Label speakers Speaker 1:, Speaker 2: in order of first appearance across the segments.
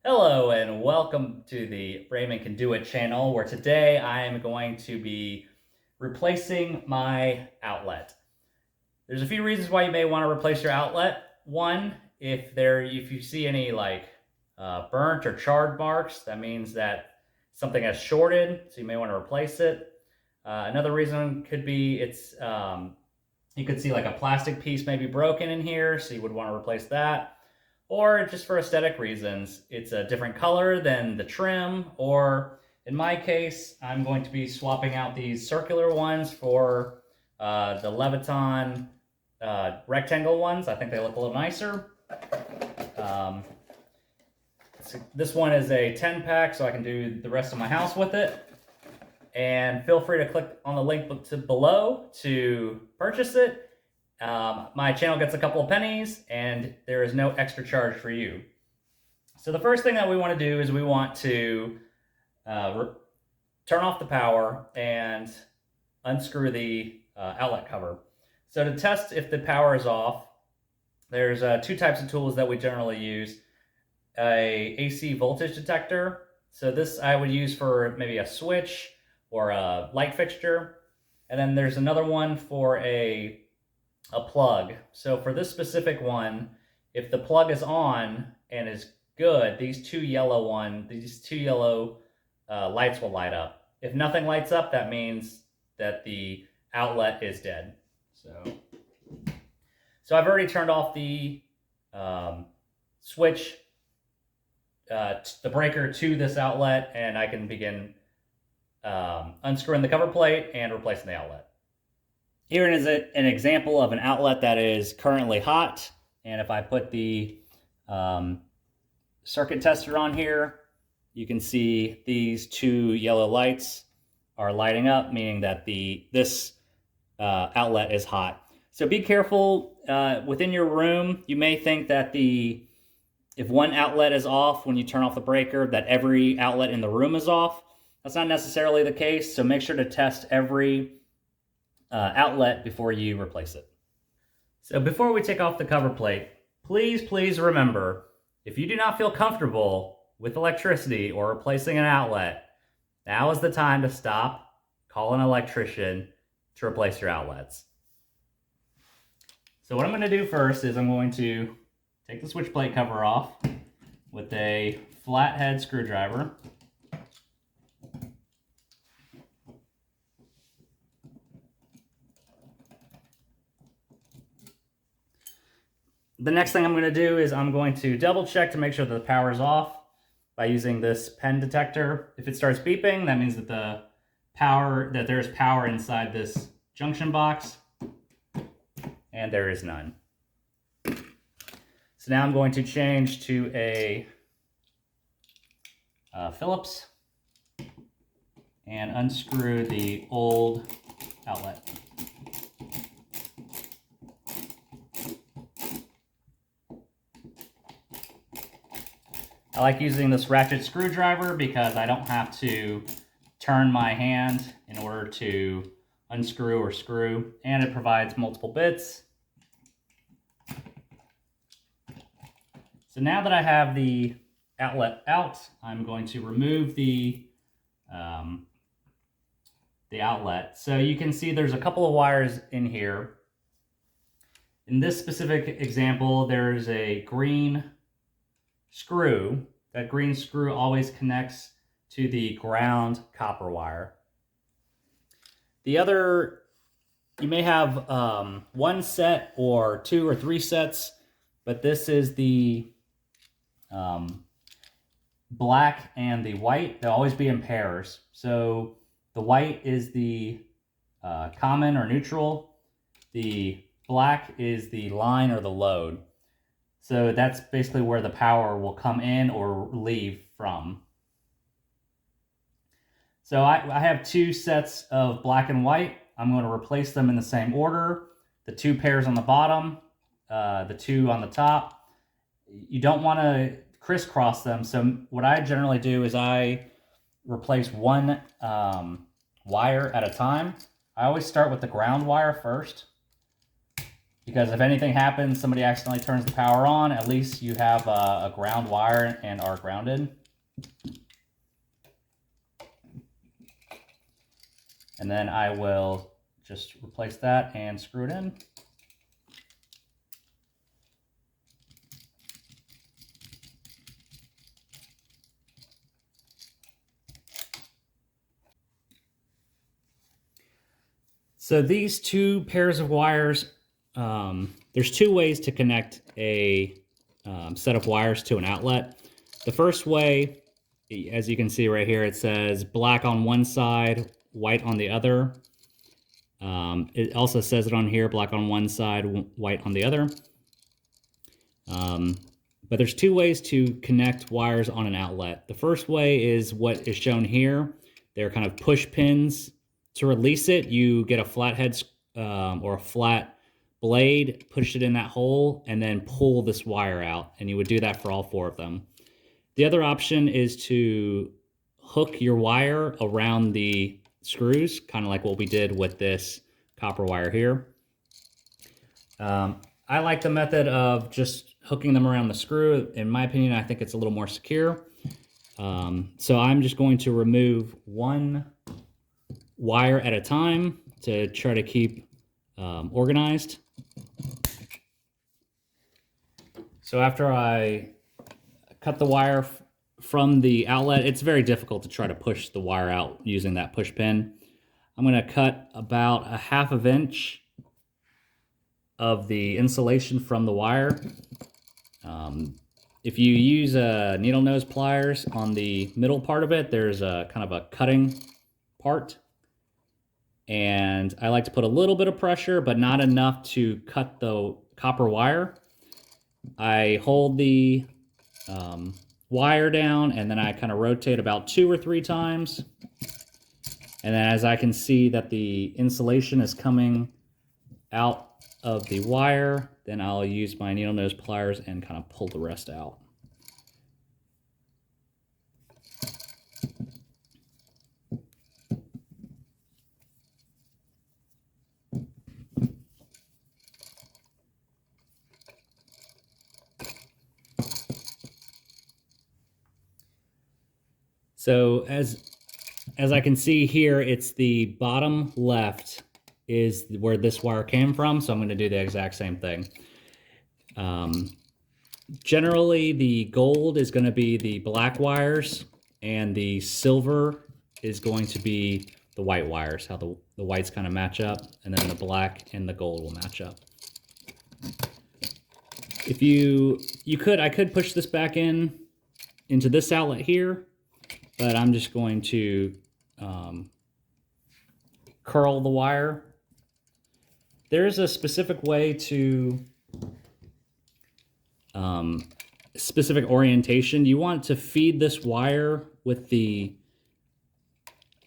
Speaker 1: Hello and welcome to the Raymond Can Do It channel, where today I am going to be replacing my outlet. There's a few reasons why you may want to replace your outlet. One, if you see any burnt or charred marks, that means that something has shorted, so you may want to replace it. Another reason could be you could see like a plastic piece may be broken in here, so you would want to replace that. Or just for aesthetic reasons, it's a different color than the trim, or in my case, I'm going to be swapping out these circular ones for the Leviton rectangle ones. I think they look a little nicer. Um, so this one is a 10-pack, so I can do the rest of my house with it. And feel free to click on the link below to purchase it. My channel gets a couple of pennies, and there is no extra charge for you. So the first thing that we want to do is we want to turn off the power and unscrew the outlet cover. So to test if the power is off, there's two types of tools that we generally use. A AC voltage detector. So this I would use for maybe a switch or a light fixture. And then there's another one for a plug. So for this specific one, if the plug is on and is good, these two yellow lights will light up. If nothing lights up, that means that the outlet is dead. So I've already turned off the switch, the breaker to this outlet, and I can begin unscrewing the cover plate and replacing the outlet. Here is an example of an outlet that is currently hot, and if I put the circuit tester on here, you can see these two yellow lights are lighting up, meaning that this outlet is hot. So be careful within your room. You may think that if one outlet is off when you turn off the breaker, that every outlet in the room is off. That's not necessarily the case, so make sure to test every outlet before you replace it. So before we take off the cover plate, please remember, if you do not feel comfortable with electricity or replacing an outlet, now is the time to stop, call an electrician to replace your outlets. So what I'm going to do first is I'm going to take the switch plate cover off with a flathead screwdriver. The next thing I'm going to do is I'm going to double check to make sure that the power is off by using this pen detector. If it starts beeping, that means that there's power inside this junction box, and there is none. So now I'm going to change to a Phillips and unscrew the old outlet. I like using this ratchet screwdriver because I don't have to turn my hand in order to unscrew or screw, and it provides multiple bits. So now that I have the outlet out, I'm going to remove the outlet. So you can see there's a couple of wires in here. In this specific example, there's a green screw. That green screw always connects to the ground copper wire. The other, you may have one set or two or three sets, but this is the black and the white. They'll always be in pairs. So the white is the common or neutral. The black is the line or the load. So that's basically where the power will come in or leave from. So I have two sets of black and white. I'm going to replace them in the same order. The two pairs on the bottom, the two on the top. You don't want to crisscross them. So what I generally do is I replace one wire at a time. I always start with the ground wire first. because if anything happens, somebody accidentally turns the power on, at least you have a ground wire and are grounded. And then I will just replace that and screw it in. So these two pairs of wires, there's two ways to connect a set of wires to an outlet. The first way, as you can see right here, it says black on one side, white on the other. It also says it on here, black on one side, white on the other. But there's two ways to connect wires on an outlet. The first way is what is shown here. They're kind of push pins. To release it, you get a flathead or a flat blade, push it in that hole, and then pull this wire out. And you would do that for all four of them. The other option is to hook your wire around the screws, kind of like what we did with this copper wire here. I like the method of just hooking them around the screw. In my opinion, I think it's a little more secure. So I'm just going to remove one wire at a time to try to keep organized. So after I cut the wire from the outlet, it's very difficult to try to push the wire out using that push pin. I'm going to cut about a ½ inch of the insulation from the wire. If you use needle nose pliers on the middle part of it, there's a kind of a cutting part. And I like to put a little bit of pressure, but not enough to cut the copper wire. I hold the wire down, and then I kind of rotate about 2 or 3 times. And then as I can see that the insulation is coming out of the wire, then I'll use my needle nose pliers and kind of pull the rest out. So as I can see here, it's the bottom left is where this wire came from, so I'm going to do the exact same thing. Generally, the gold is going to be the black wires, and the silver is going to be the white wires, how the whites kind of match up, and then the black and the gold will match up. If I could push this back into this outlet here, but I'm just going to curl the wire. There's a specific way to specific orientation. You want to feed this wire with the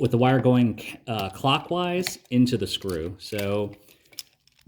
Speaker 1: wire going clockwise into the screw. So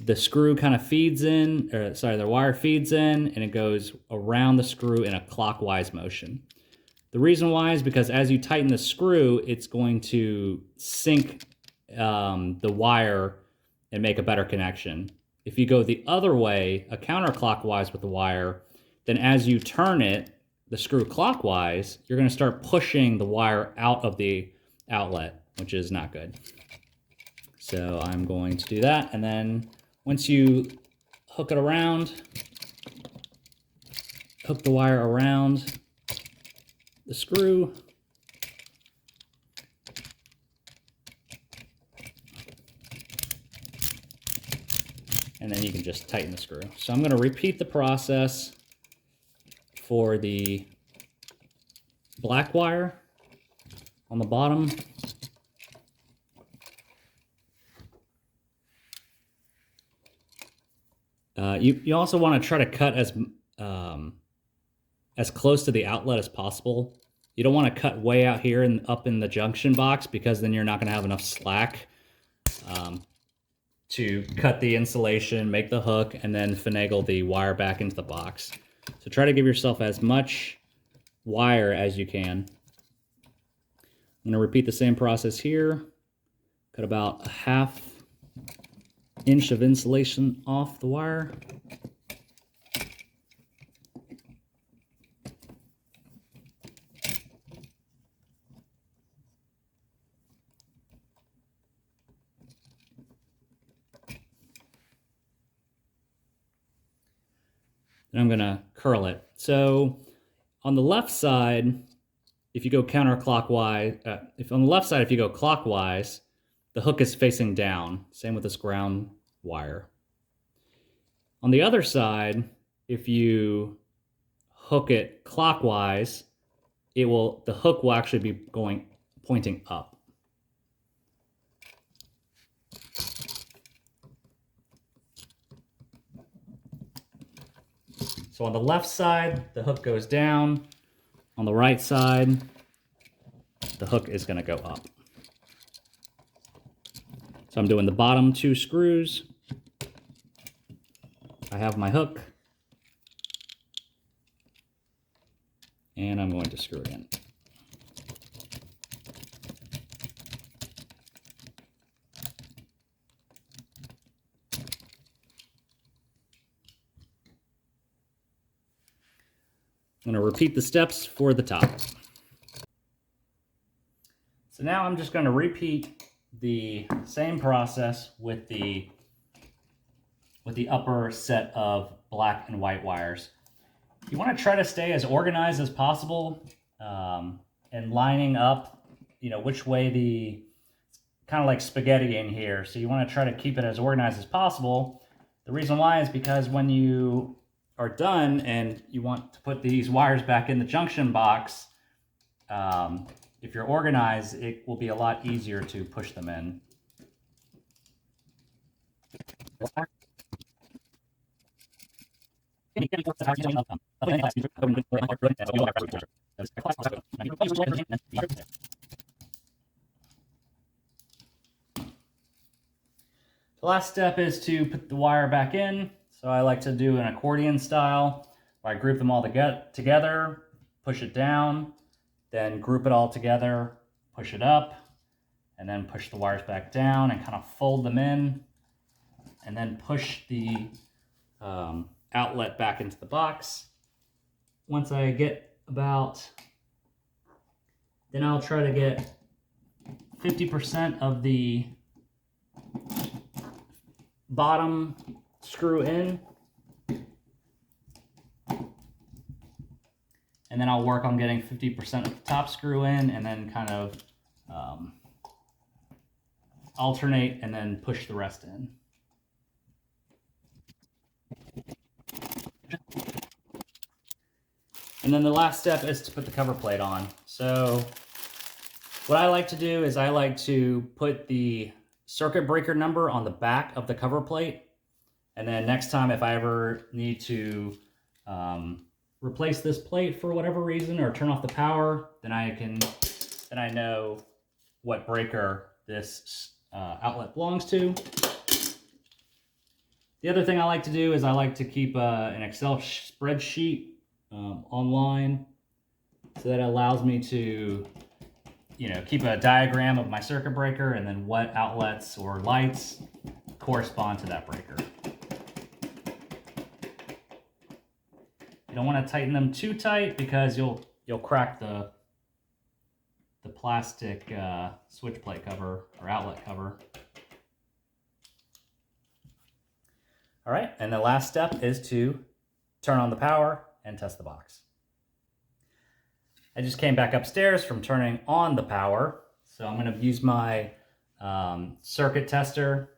Speaker 1: the screw kind of feeds in, the wire feeds in, and it goes around the screw in a clockwise motion. The reason why is because as you tighten the screw, it's going to sink the wire and make a better connection. If you go the other way, a counterclockwise with the wire, then as you turn it, the screw clockwise, you're going to start pushing the wire out of the outlet, which is not good. So I'm going to do that, and then once you hook it around, hook the wire around the screw, and then you can just tighten the screw. So I'm going to repeat the process for the black wire on the bottom. You also want to try to cut as close to the outlet as possible. You don't want to cut way out here and up in the junction box, because then you're not going to have enough slack to cut the insulation, make the hook, and then finagle the wire back into the box. So try to give yourself as much wire as you can. I'm going to repeat the same process here. Cut about a ½ inch of insulation off the wire. And I'm going to curl it. So on the left side, if you go counterclockwise, if you go clockwise, the hook is facing down. Same with this ground wire. On the other side, if you hook it clockwise, the hook will actually be pointing up. So on the left side, the hook goes down. On the right side, the hook is going to go up. So I'm doing the bottom 2 screws. I have my hook. And I'm going to screw it in. I'm going to repeat the steps for the top. So now I'm just going to repeat the same process with the upper set of black and white wires. You want to try to stay as organized as possible and lining up, which way kind of like spaghetti in here. So you want to try to keep it as organized as possible. The reason why is because when you are done and you want to put these wires back in the junction box, if you're organized, it will be a lot easier to push them in. The last step is to put the wire back in. So I like to do an accordion style, where I group them all together, push it down, then group it all together, push it up, and then push the wires back down and kind of fold them in, and then push the outlet back into the box. Once I get then I'll try to get 50% of the bottom screw in, and then I'll work on getting 50% of the top screw in, and then kind of alternate and then push the rest in. And then the last step is to put the cover plate on. So what I like to do is I like to put the circuit breaker number on the back of the cover plate. And then next time, if I ever need to replace this plate for whatever reason or turn off the power, then I know what breaker this outlet belongs to. The other thing I like to do is I like to keep an Excel spreadsheet online, so that allows me to keep a diagram of my circuit breaker and then what outlets or lights correspond to that breaker. You don't want to tighten them too tight because you'll crack the plastic switch plate cover or outlet cover. All right, and the last step is to turn on the power and test the box. I just came back upstairs from turning on the power, so I'm going to use my circuit tester.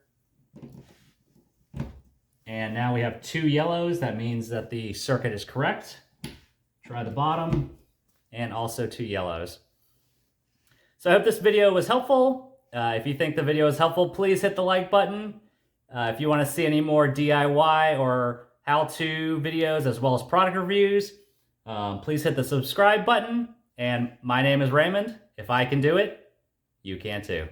Speaker 1: And now we have 2 yellows. That means that the circuit is correct. Try the bottom, and also 2 yellows. So I hope this video was helpful. If you think the video is helpful, please hit the like button. If you want to see any more DIY or how-to videos as well as product reviews, please hit the subscribe button. And my name is Raymond. If I can do it, you can too.